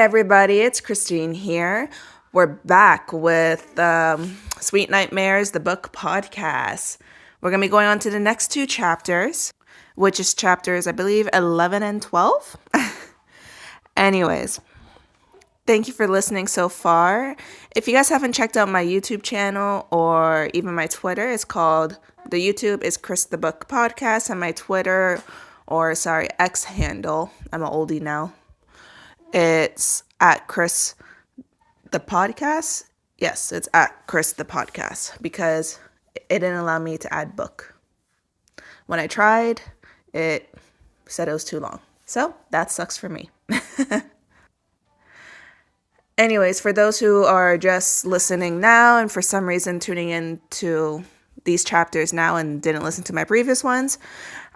everybody, it's Christine here. We're back with Sweet Nightmares, the book podcast. We're going to be going on to the next two chapters, which is chapters, I believe, 11 and 12. Anyways, thank you for listening so far. If you guys haven't checked out my YouTube channel or even my Twitter, the YouTube is Chris the Book Podcast, and my Twitter, X handle, I'm an oldie now, it's at Chris the Podcast. Yes, it's at Chris the Podcast because it didn't allow me to add book. When I tried, it said it was too long. So that sucks for me. Anyways, for those who are just listening now and for some reason tuning in to these chapters now and didn't listen to my previous ones,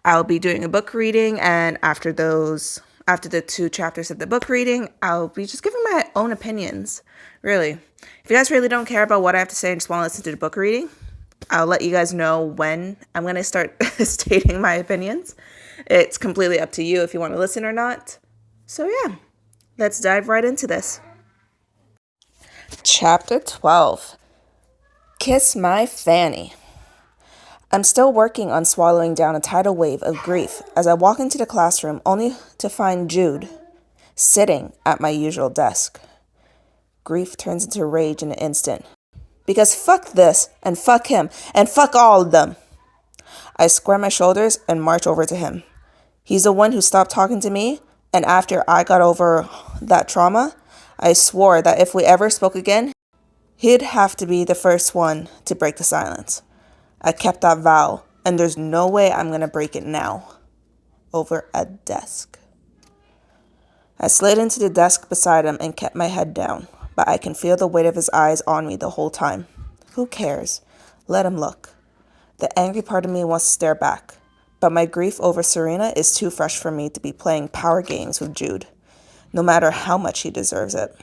I'll be doing a book reading, and after the two chapters of the book reading, I'll be just giving my own opinions, really. If you guys really don't care about what I have to say and just want to listen to the book reading, I'll let you guys know when I'm going to start stating my opinions. It's completely up to you if you want to listen or not. So yeah, let's dive right into this. Chapter 12. Kiss My Fanny. I'm still working on swallowing down a tidal wave of grief as I walk into the classroom only to find Jude sitting at my usual desk. Grief turns into rage in an instant. Because fuck this, and fuck him, and fuck all of them. I square my shoulders and march over to him. He's the one who stopped talking to me, and after I got over that trauma, I swore that if we ever spoke again, he'd have to be the first one to break the silence. I kept that vow, and there's no way I'm going to break it now. Over a desk. I slid into the desk beside him and kept my head down, but I can feel the weight of his eyes on me the whole time. Who cares? Let him look. The angry part of me wants to stare back, but my grief over Serena is too fresh for me to be playing power games with Jude, no matter how much he deserves it.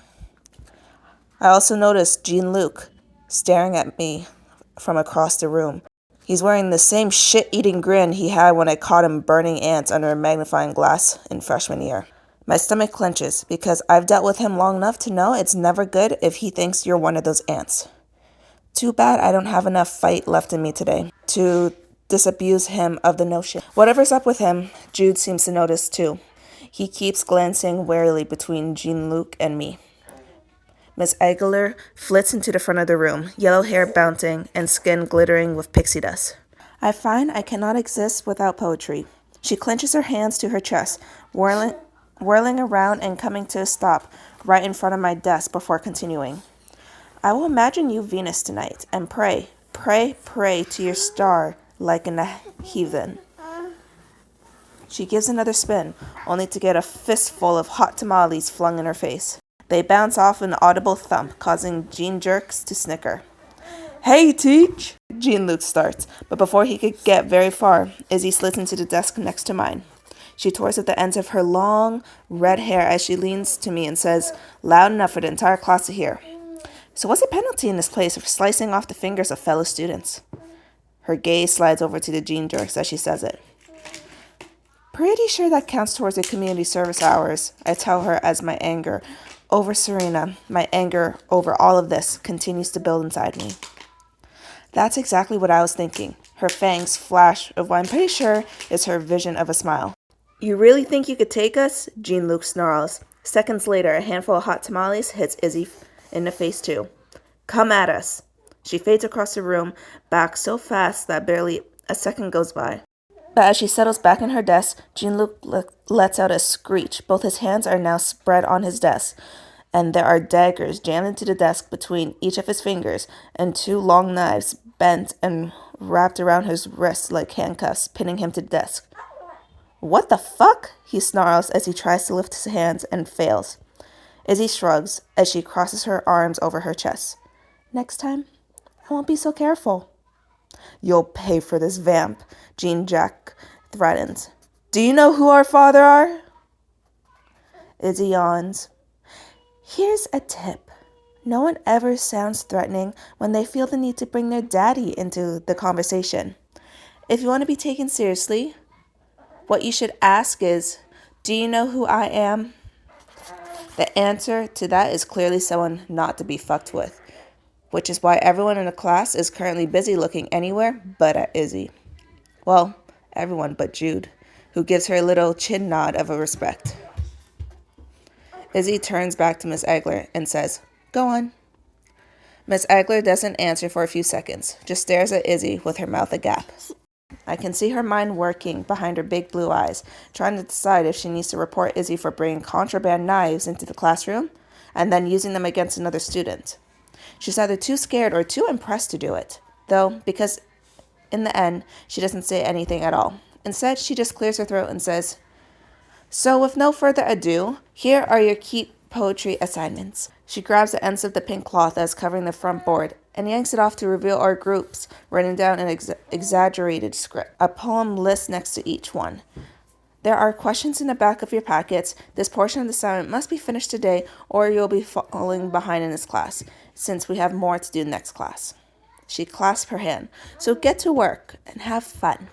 I also noticed Jean-Luc staring at me from across the room. He's wearing the same shit-eating grin he had when I caught him burning ants under a magnifying glass in freshman year. My stomach clenches because I've dealt with him long enough to know it's never good if he thinks you're one of those ants. Too bad I don't have enough fight left in me today to disabuse him of the notion. Whatever's up with him, Jude seems to notice too. He keeps glancing warily between Jean-Luc and me. Miss Aguilar flits into the front of the room, yellow hair bouncing and skin glittering with pixie dust. I find I cannot exist without poetry. She clenches her hands to her chest, whirling around and coming to a stop right in front of my desk before continuing. I will imagine you Venus tonight and pray to your star like a heathen. She gives another spin, only to get a fistful of hot tamales flung in her face. They bounce off an audible thump, causing Jean Jerks to snicker. Hey, Teach! Jean-Luc starts, but before he could get very far, Izzy slits into the desk next to mine. She toys at the ends of her long, red hair as she leans to me and says, loud enough for the entire class to hear, "So what's the penalty in this place for slicing off the fingers of fellow students?" Her gaze slides over to the Jean Jerks as she says it. Pretty sure that counts towards the community service hours, I tell her as my anger over Serena, my anger over all of this, continues to build inside me. That's exactly what I was thinking. Her fangs flash of what I'm pretty sure is her vision of a smile. You really think you could take us? Jean-Luc snarls. Seconds later, a handful of hot tamales hits Izzy in the face too. Come at us. She fades across the room, back so fast that barely a second goes by. But as she settles back in her desk, Jean-Luc lets out a screech. Both his hands are now spread on his desk, and there are daggers jammed into the desk between each of his fingers, and two long knives bent and wrapped around his wrists like handcuffs, pinning him to the desk. What the fuck? He snarls as he tries to lift his hands and fails. Izzy shrugs as she crosses her arms over her chest. Next time, I won't be so careful. You'll pay for this, vamp, Jean Jack threatens. Do you know who our father are? Izzy yawns. Here's a tip. No one ever sounds threatening when they feel the need to bring their daddy into the conversation. If you want to be taken seriously, what you should ask is, do you know who I am? The answer to that is clearly someone not to be fucked with, which is why everyone in the class is currently busy looking anywhere but at Izzy. Well, everyone but Jude, who gives her a little chin nod of a respect. Izzy turns back to Miss Egler and says, "Go on." Miss Egler doesn't answer for a few seconds, just stares at Izzy with her mouth agape. I can see her mind working behind her big blue eyes, trying to decide if she needs to report Izzy for bringing contraband knives into the classroom and then using them against another student. She's either too scared or too impressed to do it, though, because in the end, she doesn't say anything at all. Instead, she just clears her throat and says, "So with no further ado, here are your keep poetry assignments." She grabs the ends of the pink cloth that is covering the front board and yanks it off to reveal our groups, written down in exaggerated script. A poem lists next to each one. There are questions in the back of your packets. This portion of the assignment must be finished today or you'll be falling behind in this class, since we have more to do next class. She clasps her hand. So get to work and have fun.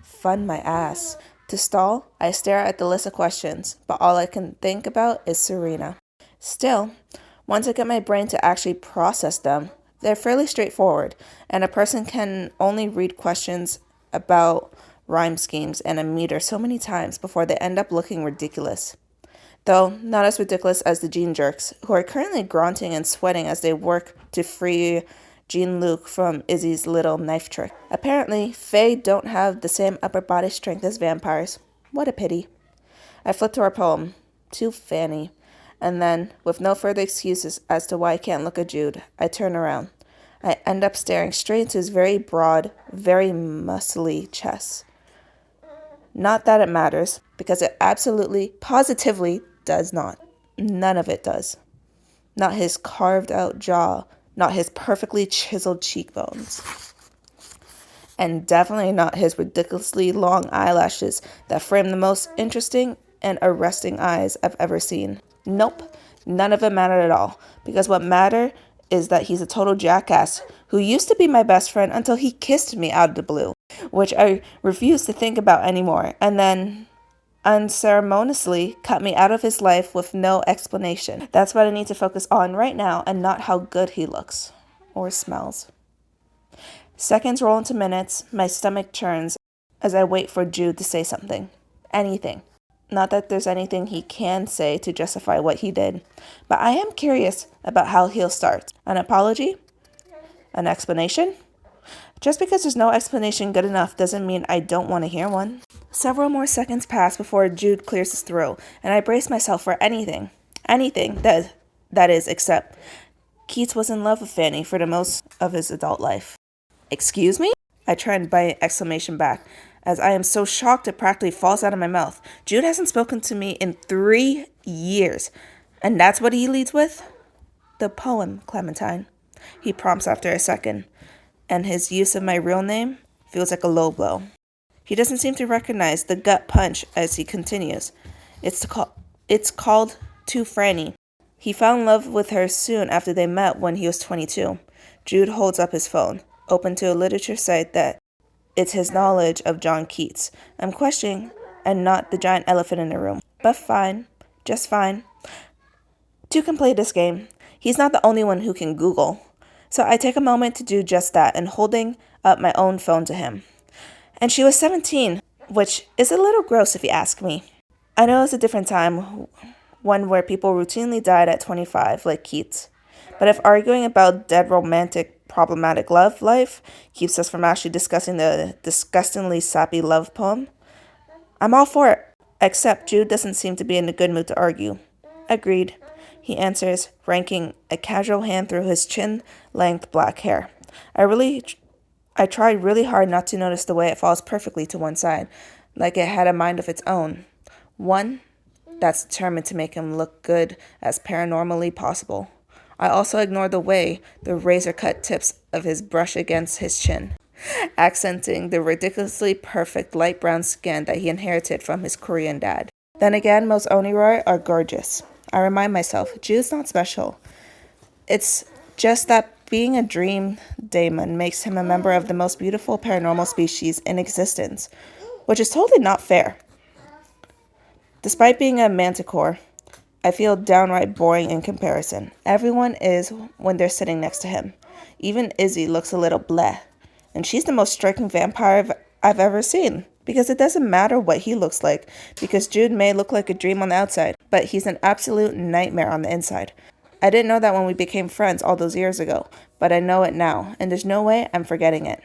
Fun my ass. To stall, I stare at the list of questions, but all I can think about is Serena. Still, once I get my brain to actually process them, they're fairly straightforward, and a person can only read questions about rhyme schemes and a meter so many times before they end up looking ridiculous. Though not as ridiculous as the Jean jerks, who are currently grunting and sweating as they work to free Jean-Luc from Izzy's little knife trick. Apparently, Fae don't have the same upper body strength as vampires. What a pity. I flip to our poem, to Fanny, and then, with no further excuses as to why I can't look at Jude, I turn around. I end up staring straight into his very broad, very muscly chest. Not that it matters, because it absolutely, positively does not. None of it does. Not his carved out jaw, not his perfectly chiseled cheekbones. And definitely not his ridiculously long eyelashes that frame the most interesting and arresting eyes I've ever seen. Nope, none of it mattered at all, because what mattered is that he's a total jackass who used to be my best friend until he kissed me out of the blue, which I refuse to think about anymore, and then unceremoniously cut me out of his life with no explanation. That's what I need to focus on right now and not how good he looks or smells. Seconds roll into minutes, my stomach churns as I wait for Jude to say something. Anything. Not that there's anything he can say to justify what he did, but I am curious about how he'll start. An apology? An explanation? Just because there's no explanation good enough doesn't mean I don't want to hear one. Several more seconds pass before Jude clears his throat, and I brace myself for anything. Anything, that is, except Keats was in love with Fanny for the most of his adult life. Excuse me? I try and bite an exclamation back, as I am so shocked it practically falls out of my mouth. Jude hasn't spoken to me in 3 years, and that's what he leads with? The poem, Clementine. He prompts after a second, and his use of my real name feels like a low blow. He doesn't seem to recognize the gut punch as he continues. It's called To Franny. He fell in love with her soon after they met when he was 22. Jude holds up his phone, open to a literature site that it's his knowledge of John Keats. I'm questioning, and not the giant elephant in the room. But fine. Just fine. Two can play this game. He's not the only one who can Google. So I take a moment to do just that and holding up my own phone to him. And she was 17, which is a little gross if you ask me. I know it's a different time, one where people routinely died at 25, like Keats. But if arguing about dead romantic problematic love life keeps us from actually discussing the disgustingly sappy love poem, I'm all for it. Except Jude doesn't seem to be in a good mood to argue. Agreed, he answers, ranking a casual hand through his chin-length black hair. I tried really hard not to notice the way it falls perfectly to one side, like it had a mind of its own. One that's determined to make him look good as paranormally possible. I also ignored the way the razor-cut tips of his brush against his chin, accenting the ridiculously perfect light brown skin that he inherited from his Korean dad. Then again, most Oniroi are gorgeous. I remind myself, Jude's not special. It's just that being a dream daemon makes him a member of the most beautiful paranormal species in existence, which is totally not fair. Despite being a manticore, I feel downright boring in comparison. Everyone is when they're sitting next to him. Even Izzy looks a little bleh. And she's the most striking vampire I've ever seen. Because it doesn't matter what he looks like. Because Jude may look like a dream on the outside, but he's an absolute nightmare on the inside. I didn't know that when we became friends all those years ago, but I know it now, and there's no way I'm forgetting it.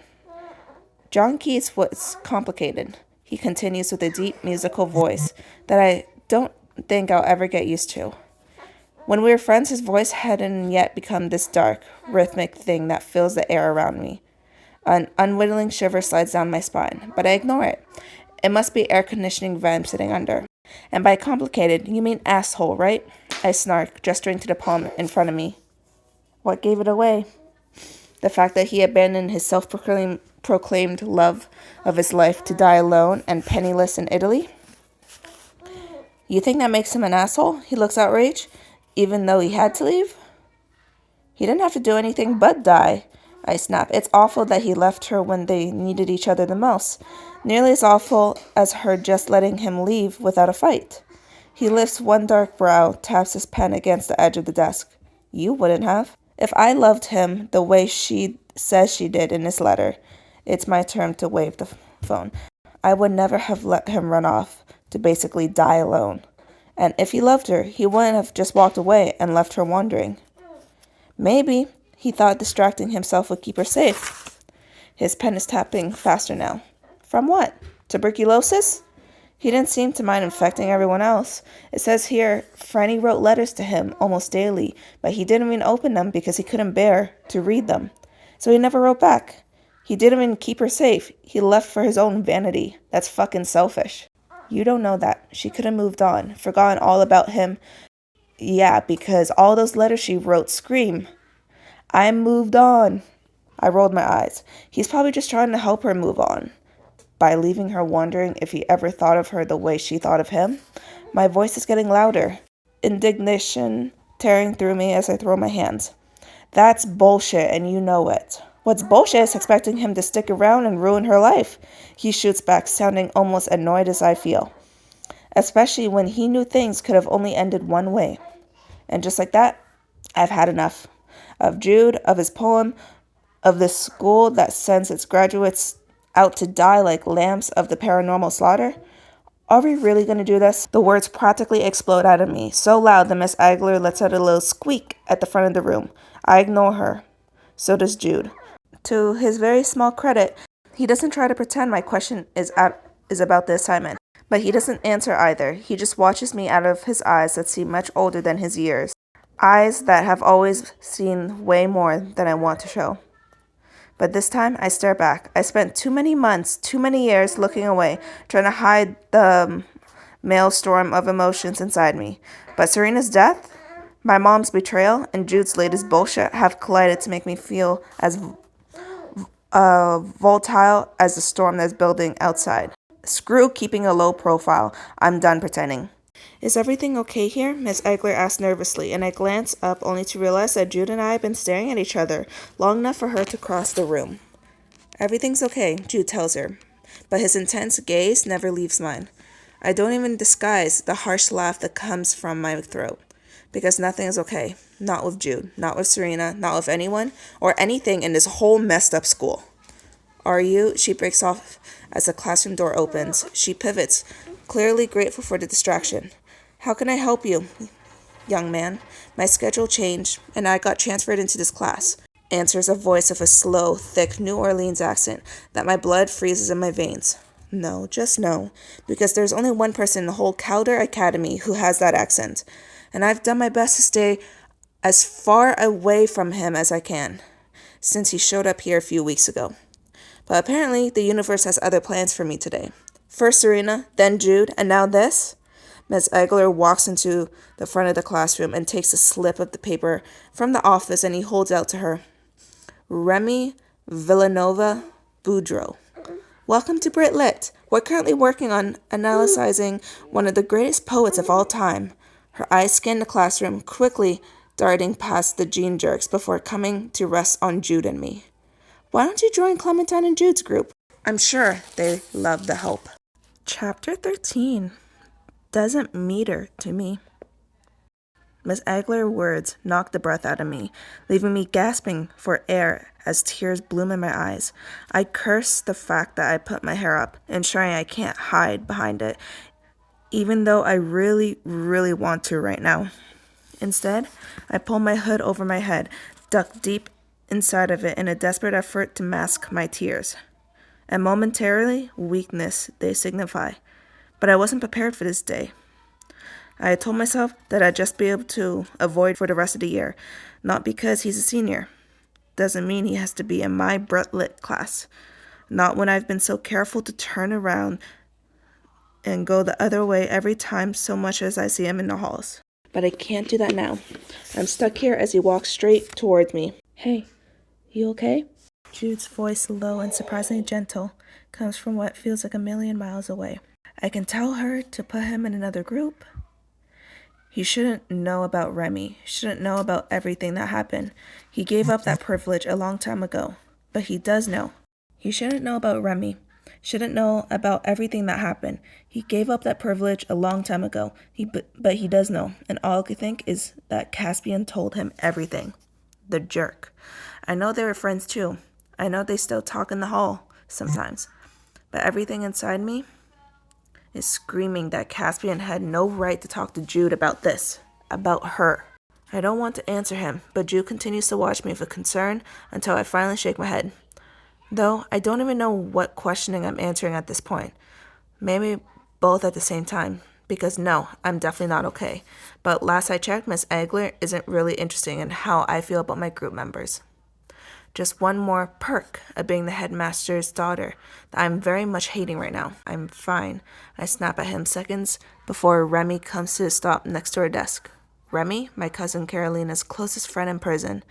John Keats was complicated. He continues with a deep musical voice that I don't think I'll ever get used to. When we were friends, his voice hadn't yet become this dark, rhythmic thing that fills the air around me. An unwilling shiver slides down my spine, but I ignore it. It must be air conditioning vent I'm sitting under. And by complicated, you mean asshole, right? I snark, gesturing to the palm in front of me. What gave it away? The fact that he abandoned his self-proclaimed love of his life to die alone and penniless in Italy? You think that makes him an asshole? He looks outraged, even though he had to leave? He didn't have to do anything but die. I snap. It's awful that he left her when they needed each other the most. Nearly as awful as her just letting him leave without a fight. He lifts one dark brow, taps his pen against the edge of the desk. You wouldn't have. If I loved him the way she says she did in this letter, it's my turn to wave the phone. I would never have let him run off to basically die alone. And if he loved her, he wouldn't have just walked away and left her wandering. Maybe he thought distracting himself would keep her safe. His pen is tapping faster now. From what? Tuberculosis? He didn't seem to mind infecting everyone else. It says here, Franny wrote letters to him almost daily, but he didn't even open them because he couldn't bear to read them. So he never wrote back. He didn't even keep her safe. He left for his own vanity. That's fucking selfish. You don't know that. She could have moved on, forgotten all about him. Yeah, because all those letters she wrote scream, I moved on. I rolled my eyes. He's probably just trying to help her move on by leaving her wondering if he ever thought of her the way she thought of him. My voice is getting louder. Indignation tearing through me as I throw my hands. That's bullshit, and you know it. What's bullshit is expecting him to stick around and ruin her life. He shoots back, sounding almost annoyed as I feel. Especially when he knew things could have only ended one way. And just like that, I've had enough. Of Jude, of his poem, of this school that sends its graduates out to die like lambs of the paranormal slaughter. Are we really going to do this? The words practically explode out of me, so loud that Miss Agler lets out a little squeak at the front of the room. I ignore her. So does Jude. To his very small credit, he doesn't try to pretend my question is about the assignment. But he doesn't answer either. He just watches me out of his eyes that seem much older than his years. Eyes that have always seen way more than I want to show. But this time, I stare back. I spent too many months, too many years looking away, trying to hide the maelstrom of emotions inside me. But Serena's death, my mom's betrayal, and Jude's latest bullshit have collided to make me feel as volatile as the storm that's building outside. Screw keeping a low profile. I'm done pretending. Is everything okay here? Miss Egler asked nervously, and I glanced up only to realize that Jude and I had been staring at each other long enough for her to cross the room. Everything's okay, Jude tells her, but his intense gaze never leaves mine. I don't even disguise the harsh laugh that comes from my throat, because nothing is okay. Not with Jude, not with Serena, not with anyone or anything in this whole messed up school. Are you? She breaks off as the classroom door opens. She pivots, clearly grateful for the distraction. How can I help you, young man? My schedule changed, and I got transferred into this class. Answers a voice of a slow, thick New Orleans accent that my blood freezes in my veins. No, just no, because there's only one person in the whole Calder Academy who has that accent, and I've done my best to stay as far away from him as I can, since he showed up here a few weeks ago. But apparently, the universe has other plans for me today. First Serena, then Jude, and now this? Ms. Egler walks into the front of the classroom and takes a slip of the paper from the office, and he holds out to her. Remy Villanova Boudreau. Welcome to Brit Lit. We're currently working on analyzing one of the greatest poets of all time. Her eyes scan the classroom, quickly darting past the jean jerks before coming to rest on Jude and me. Why don't you join Clementine and Jude's group? I'm sure they love the help. Chapter 13. Doesn't meter to me. Miss Agler's words knocked the breath out of me, leaving me gasping for air as tears bloomed in my eyes. I cursed the fact that I put my hair up, ensuring I can't hide behind it, even though I really, really want to right now. Instead, I pulled my hood over my head, ducked deep inside of it in a desperate effort to mask my tears. And momentarily, weakness they signify. But I wasn't prepared for this day. I had told myself that I'd just be able to avoid for the rest of the year, not because he's a senior. Doesn't mean he has to be in my Brett Lit class. Not when I've been so careful to turn around and go the other way every time so much as I see him in the halls. But I can't do that now. I'm stuck here as he walks straight towards me. Hey, you okay? Jude's voice, low and surprisingly gentle, comes from what feels like a million miles away. I can tell her to put him in another group. He shouldn't know about Remy, shouldn't know about everything that happened. He gave up that privilege a long time ago, but he does know. He shouldn't know about Remy, shouldn't know about everything that happened. He gave up that privilege a long time ago, but he does know, and all I could think is that Caspian told him everything. The jerk. I know they were friends too. I know they still talk in the hall sometimes, but everything inside me is screaming that Caspian had no right to talk to Jude about this, about her. I don't want to answer him, but Jude continues to watch me with concern until I finally shake my head. Though I don't even know what questioning I'm answering at this point. Maybe both at the same time, because no, I'm definitely not okay. But last I checked, Miss Agler isn't really interested in how I feel about my group members. Just one more perk of being the headmaster's daughter that I'm very much hating right now. I'm fine. I snap at him seconds before Remy comes to a stop next to her desk. Remy, my cousin Carolina's closest friend in prison.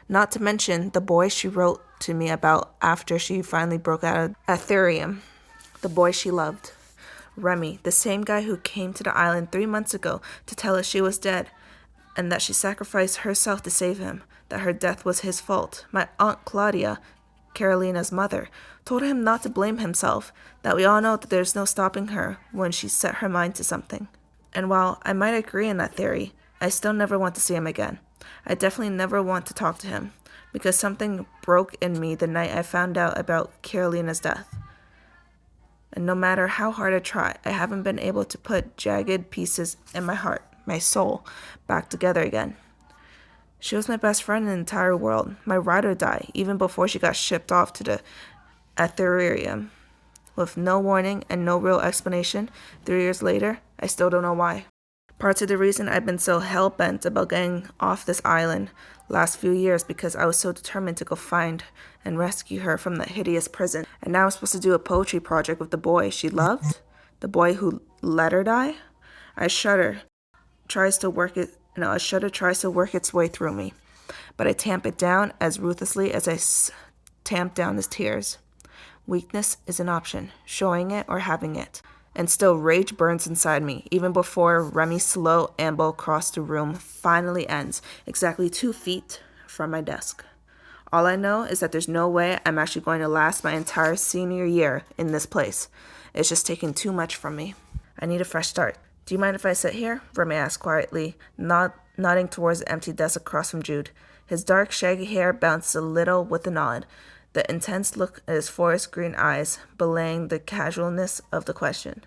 Not to mention the boy she wrote to me about after she finally broke out of Aetherium. The boy she loved. Remy, the same guy who came to the island 3 months ago to tell us she was dead and that she sacrificed herself to save him, that her death was his fault. My Aunt Claudia, Carolina's mother, told him not to blame himself, that we all know that there's no stopping her when she set her mind to something. And while I might agree in that theory, I still never want to see him again. I definitely never want to talk to him, because something broke in me the night I found out about Carolina's death. And no matter how hard I try, I haven't been able to put jagged pieces in my heart, my soul, back together again. She was my best friend in the entire world, my ride or die, even before she got shipped off to the Aetherium. With no warning and no real explanation, 3 years later, I still don't know why. Parts of the reason I've been so hell-bent about getting off this island last few years because I was so determined to go find and rescue her from that hideous prison. And now I'm supposed to do a poetry project with the boy she loved, the boy who let her die. A shudder tries to work its way through me, but I tamp it down as ruthlessly as I tamp down his tears. Weakness is an option, showing it or having it. And still rage burns inside me, even before Remy's slow amble across the room finally ends, exactly 2 feet from my desk. All I know is that there's no way I'm actually going to last my entire senior year in this place. It's just taking too much from me. I need a fresh start. Do you mind if I sit here? Remy asked quietly, nodding towards the empty desk across from Jude. His dark, shaggy hair bounced a little with a nod, the intense look in his forest green eyes belaying the casualness of the question.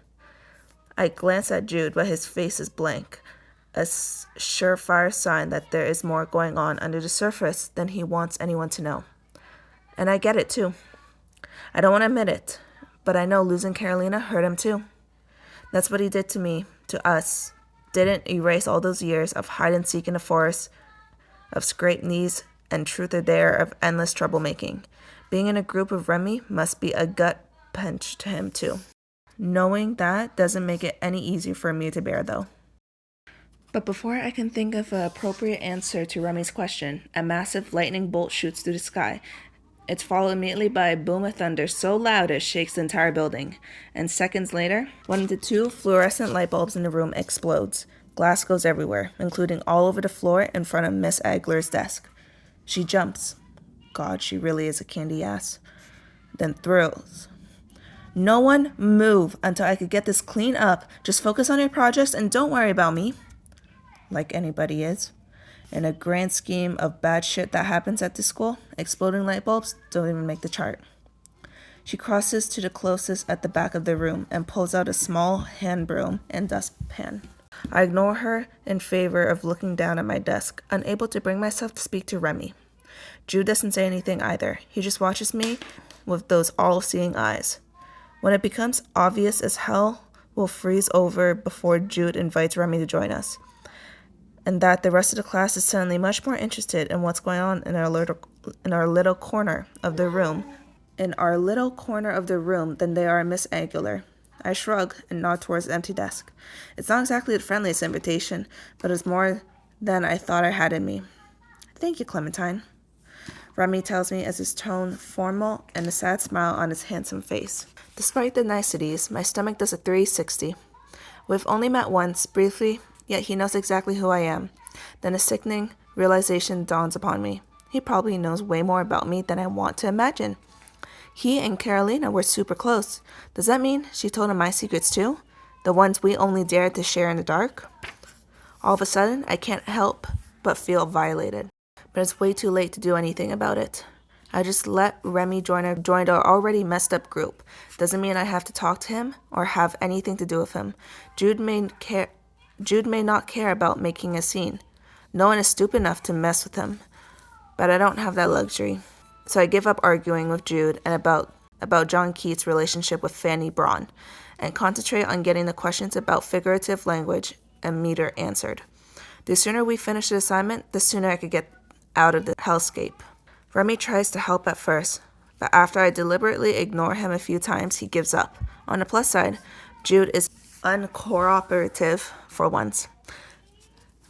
I glance at Jude, but his face is blank, a surefire sign that there is more going on under the surface than he wants anyone to know. And I get it, too. I don't want to admit it, but I know losing Carolina hurt him, too. That's what he did to me, to us. Didn't erase all those years of hide-and-seek in the forest, of scraped knees and truth or dare of endless troublemaking. Being in a group of Remy must be a gut punch to him, too. Knowing that doesn't make it any easier for me to bear, though. But before I can think of an appropriate answer to Remy's question, a massive lightning bolt shoots through the sky. It's followed immediately by a boom of thunder so loud it shakes the entire building. And seconds later, one of the 2 fluorescent light bulbs in the room explodes. Glass goes everywhere, including all over the floor in front of Miss Agler's desk. She jumps. God, she really is a candy ass. Then thrills. No one move until I could get this clean up. Just focus on your projects and don't worry about me. like anybody is. In a grand scheme of bad shit that happens at this school, exploding light bulbs don't even make the chart. She crosses to the closest at the back of the room and pulls out a small hand broom and dustpan. I ignore her in favor of looking down at my desk, unable to bring myself to speak to Remy. Jude doesn't say anything either. He just watches me with those all-seeing eyes. When it becomes obvious as hell, we'll freeze over before Jude invites Remy to join us, and that the rest of the class is suddenly much more interested in what's going on in our little corner of the room than they are in Miss Aguilar. I shrug and nod towards the empty desk. It's not exactly the friendliest invitation, but it's more than I thought I had in me. Thank you, Clementine, Remy tells me as his tone formal and a sad smile on his handsome face. Despite the niceties, my stomach does a 360. We've only met once, briefly, yet he knows exactly who I am. Then a sickening realization dawns upon me. He probably knows way more about me than I want to imagine. He and Carolina were super close. Does that mean she told him my secrets too? The ones we only dared to share in the dark? All of a sudden, I can't help but feel violated. But it's way too late to do anything about it. I just let Remy join our already messed up group. Doesn't mean I have to talk to him or have anything to do with him. Jude may not care about making a scene. No one is stupid enough to mess with him. But I don't have that luxury. So I give up arguing with Jude and about John Keats' relationship with Fanny Braun and concentrate on getting the questions about figurative language and meter answered. The sooner we finish the assignment, the sooner I could get out of the hellscape. Remy tries to help at first, but after I deliberately ignore him a few times, he gives up. On the plus side, Jude is uncooperative for once.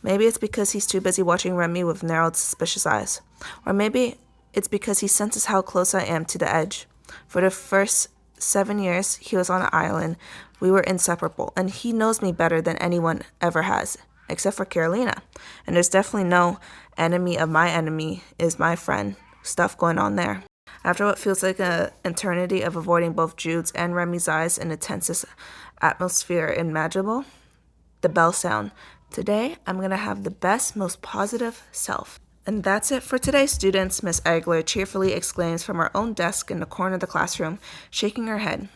Maybe it's because he's too busy watching Remy with narrowed, suspicious eyes. Or maybe it's because he senses how close I am to the edge. For the first 7 years he was on the island, we were inseparable, and he knows me better than anyone ever has, except for Carolina. And there's definitely no enemy of my enemy is my friend stuff going on there. After what feels like an eternity of avoiding both Jude's and Remy's eyes in the tensest atmosphere imaginable, the bells sound. Today, I'm going to have the best, most positive self. And that's it for today, students, Miss Aguilar cheerfully exclaims from her own desk in the corner of the classroom, shaking her head.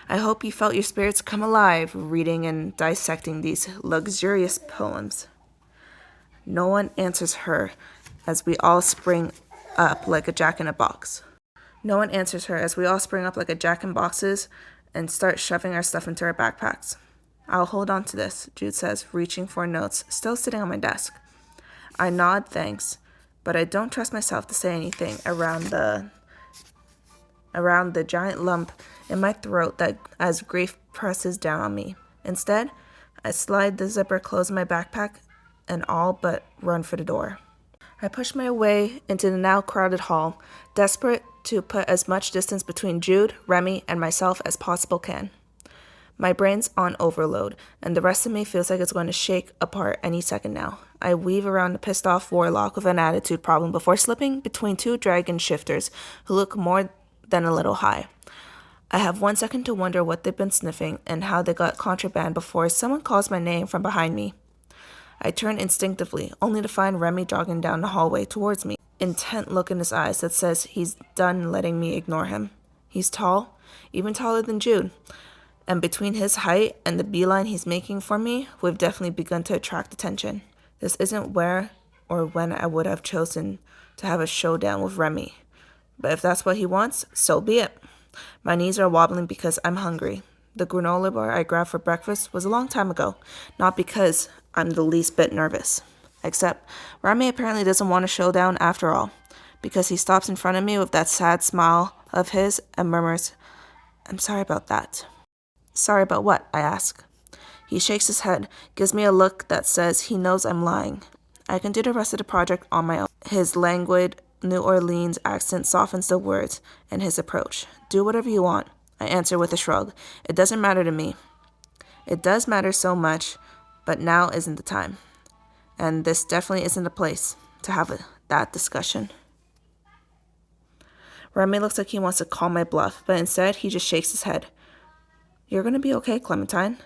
I hope you felt your spirits come alive reading and dissecting these luxurious poems. No one answers her as we all spring up like a jack-in-a-box. No one answers her as we all spring up like a jack-in-boxes and start shoving our stuff into our backpacks. I'll hold on to this, Jude says, reaching for notes still sitting on my desk. I nod thanks, but I don't trust myself to say anything around the giant lump in my throat that as grief presses down on me. Instead, I slide the zipper closed in my backpack and all but run for the door. I push my way into the now crowded hall, desperate to put as much distance between Jude, Remy, and myself as possible can. My brain's on overload, and the rest of me feels like it's going to shake apart any second now. I weave around the pissed-off warlock with an attitude problem before slipping between two dragon shifters who look more than a little high. I have 1 second to wonder what they've been sniffing and how they got contraband before someone calls my name from behind me. I turn instinctively, only to find Remy jogging down the hallway towards me, intent look in his eyes that says he's done letting me ignore him. He's tall, even taller than Jude, and between his height and the beeline he's making for me, we've definitely begun to attract attention. This isn't where or when I would have chosen to have a showdown with Remy, but if that's what he wants, so be it. My knees are wobbling because I'm hungry. The granola bar I grabbed for breakfast was a long time ago, not because I'm the least bit nervous. Except Remy apparently doesn't want a showdown after all, because he stops in front of me with that sad smile of his and murmurs, "I'm sorry about that." "Sorry about what?" I ask. He shakes his head, gives me a look that says he knows I'm lying. I can do the rest of the project on my own. His languid New Orleans accent softens the words and his approach. "Do whatever you want," I answer with a shrug. "It doesn't matter to me." It does matter so much, but now isn't the time. And this definitely isn't the place to have that discussion. Remy looks like he wants to call my bluff, but instead he just shakes his head. "You're going to be okay, Clementine."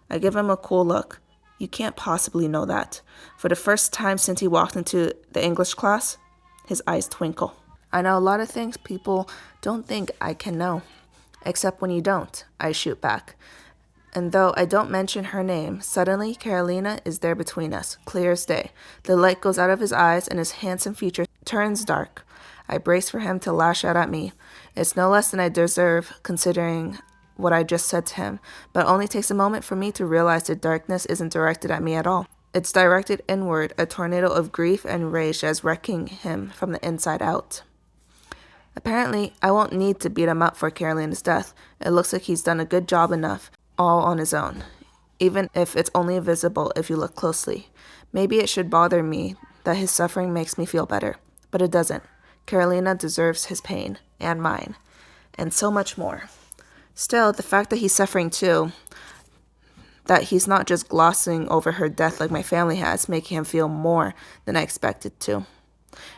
I give him a cool look. You can't possibly know that. For the first time since he walked into the English class, his eyes twinkle. I know a lot of things people don't think I can know. Except when you don't, I shoot back. And though I don't mention her name, suddenly Carolina is there between us, clear as day. The light goes out of his eyes and his handsome feature turns dark. I brace for him to lash out at me. It's no less than I deserve, considering what I just said to him, but it only takes a moment for me to realize the darkness isn't directed at me at all. It's directed inward, a tornado of grief and rage that is wrecking him from the inside out. Apparently, I won't need to beat him up for Carolina's death. It looks like he's done a good job enough, all on his own, even if it's only visible if you look closely. Maybe it should bother me that his suffering makes me feel better, but it doesn't. Carolina deserves his pain, and mine, and so much more. Still, the fact that he's suffering too, that he's not just glossing over her death like my family has, making him feel more than I expected to.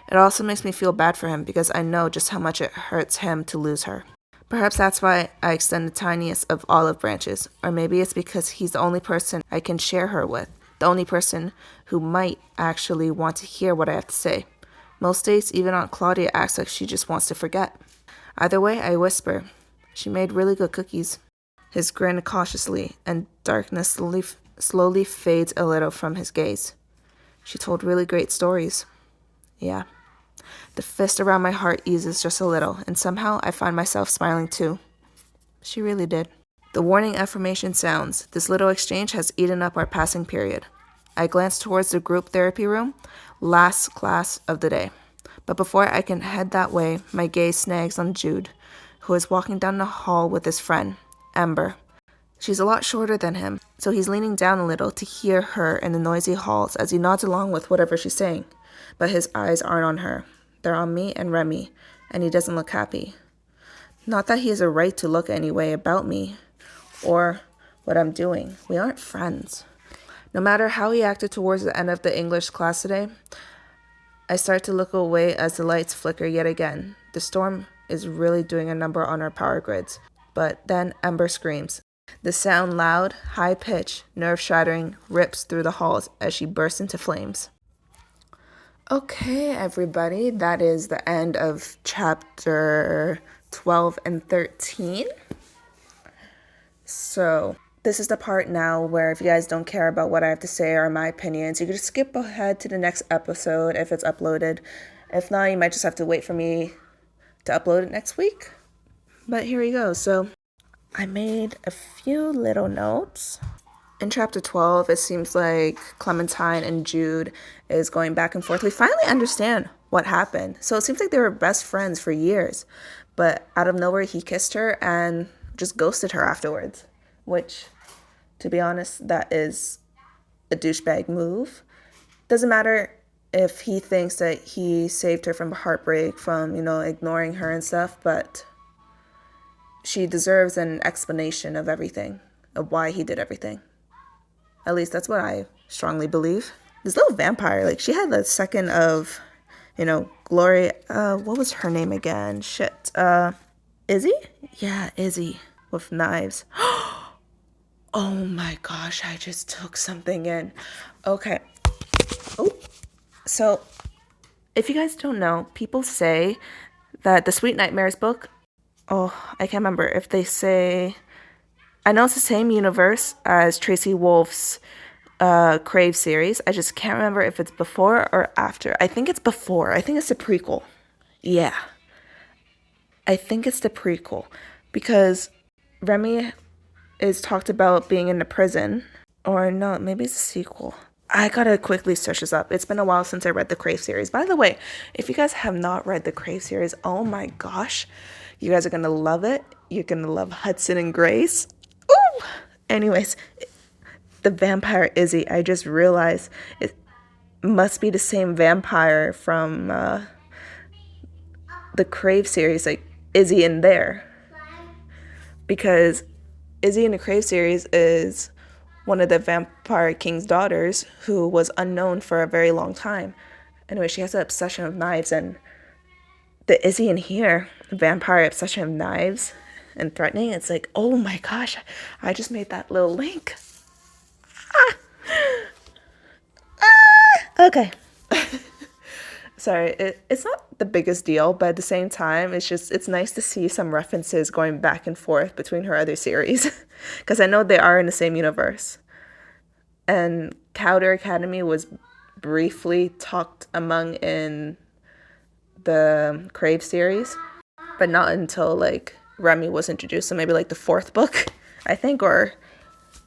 It also makes me feel bad for him because I know just how much it hurts him to lose her. Perhaps that's why I extend the tiniest of olive branches, or maybe it's because he's the only person I can share her with, the only person who might actually want to hear what I have to say. Most days, even Aunt Claudia acts like she just wants to forget. Either way, I whisper, "She made really good cookies." His grin cautiously, and darkness slowly fades a little from his gaze. "She told really great stories." Yeah. The fist around my heart eases just a little, and somehow I find myself smiling too. She really did. The warning affirmation sounds. This little exchange has eaten up our passing period. I glance towards the group therapy room, last class of the day. But before I can head that way, my gaze snags on Jude, who is walking down the hall with his friend, Amber. She's a lot shorter than him, so he's leaning down a little to hear her in the noisy halls as he nods along with whatever she's saying. But his eyes aren't on her. They're on me and Remy, and he doesn't look happy. Not that he has a right to look any way about me or what I'm doing. We aren't friends. No matter how he acted towards the end of the English class today, I start to look away as the lights flicker yet again. The storm is really doing a number on our power grids. But then Ember screams. The sound, loud, high-pitched, nerve-shattering, rips through the halls as she bursts into flames. Okay, everybody, that is the end of chapter 12 and 13. So this is the part now where if you guys don't care about what I have to say or my opinions, you can just skip ahead to the next episode if it's uploaded. If not, you might just have to wait for me to upload it next week. But here we go. So I made a few little notes. In chapter 12, it seems like Clementine and Jude is going back and forth. We finally understand what happened. So it seems like they were best friends for years. But out of nowhere, he kissed her and just ghosted her afterwards. Which, to be honest, that is a douchebag move. Doesn't matter if he thinks that he saved her from heartbreak, from, ignoring her and stuff. But she deserves an explanation of everything, of why he did everything. At least that's what I strongly believe. This little vampire, she had the second of, Glory. What was her name again? Shit. Izzy? Yeah, Izzy with knives. Oh my gosh, I just took something in. Okay. Oh, so if you guys don't know, people say that the Sweet Nightmares book, I can't remember if they say, I know it's the same universe as Tracy Wolf's Crave series. I just can't remember if it's before or after. I think it's before. I think it's the prequel. Yeah. I think it's the prequel because Remy is talked about being in the prison. Or no, maybe it's a sequel. I gotta quickly search this up. It's been a while since I read the Crave series. By the way, if you guys have not read the Crave series, oh my gosh, you guys are gonna love it. You're gonna love Hudson and Grace. Ooh! Anyways, the vampire Izzy, I just realized it must be the same vampire from the Crave series, like Izzy in there. Because Izzy in the Crave series is one of the Vampire King's daughters who was unknown for a very long time. Anyway, she has an obsession of knives, and the Izzy in here, the vampire obsession of knives and threatening, it's like, oh my gosh, I just made that little link. Okay. Sorry, it's not the biggest deal, but at the same time, it's nice to see some references going back and forth between her other series. Because I know they are in the same universe. And Cowder Academy was briefly talked among in the Crave series, but not until like Remy was introduced. So maybe like the fourth book, I think, or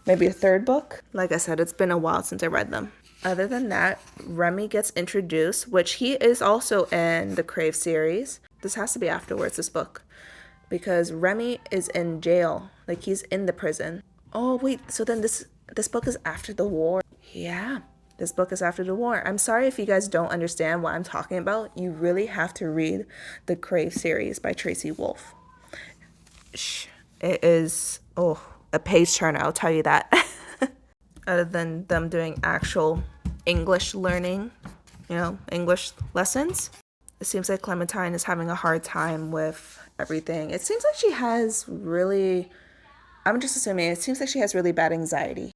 maybe a third book. Like I said, it's been a while since I read them. Other than that, Remy gets introduced, which he is also in the Crave series. This has to be afterwards, this book, because Remy is in jail. Like he's in the prison. Oh wait, so then this book is after the war. Yeah, this book is after the war. I'm sorry if you guys don't understand what I'm talking about. You really have to read the Crave series by Tracy Wolff. It is, a page turner, I'll tell you that. Other than them doing actual English learning, English lessons, it seems like Clementine is having a hard time with everything. It seems like she has really, I'm just assuming, it seems like she has really bad anxiety.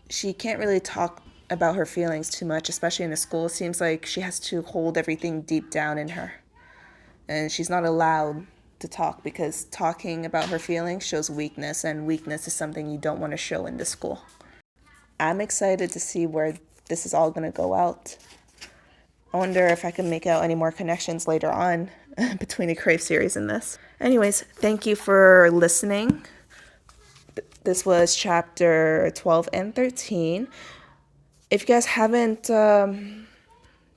She can't really talk about her feelings too much, especially in the school. It seems like she has to hold everything deep down in her. And she's not allowed to talk because talking about her feelings shows weakness, and weakness is something you don't want to show in the school. I'm excited to see where this is all going to go out. I wonder if I can make out any more connections later on between the Crave series and this. Anyways, thank you for listening. This was chapter 12 and 13. If you guys haven't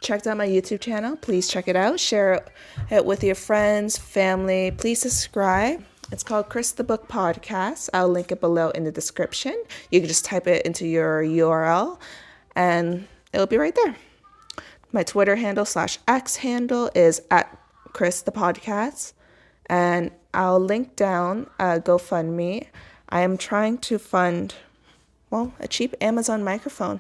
checked out my YouTube channel, please check it out. Share it with your friends, family. Please subscribe. It's called Chris the Book Podcast. I'll link it below in the description. You can just type it into your URL and it'll be right there. My Twitter handle /X handle is at Chris the Podcast. And I'll link down GoFundMe. I am trying to fund, a cheap Amazon microphone.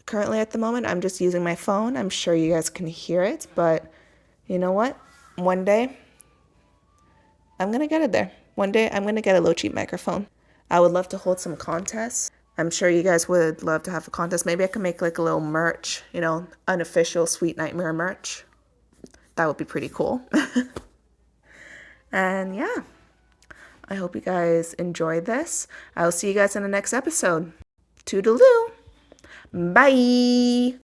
Currently at the moment, I'm just using my phone. I'm sure you guys can hear it, but you know what? One day, I'm going to get it there. One day, I'm going to get a low cheap microphone. I would love to hold some contests. I'm sure you guys would love to have a contest. Maybe I can make like a little merch, unofficial Sweet Nightmare merch. That would be pretty cool. And yeah, I hope you guys enjoyed this. I'll see you guys in the next episode. Toodaloo. Bye.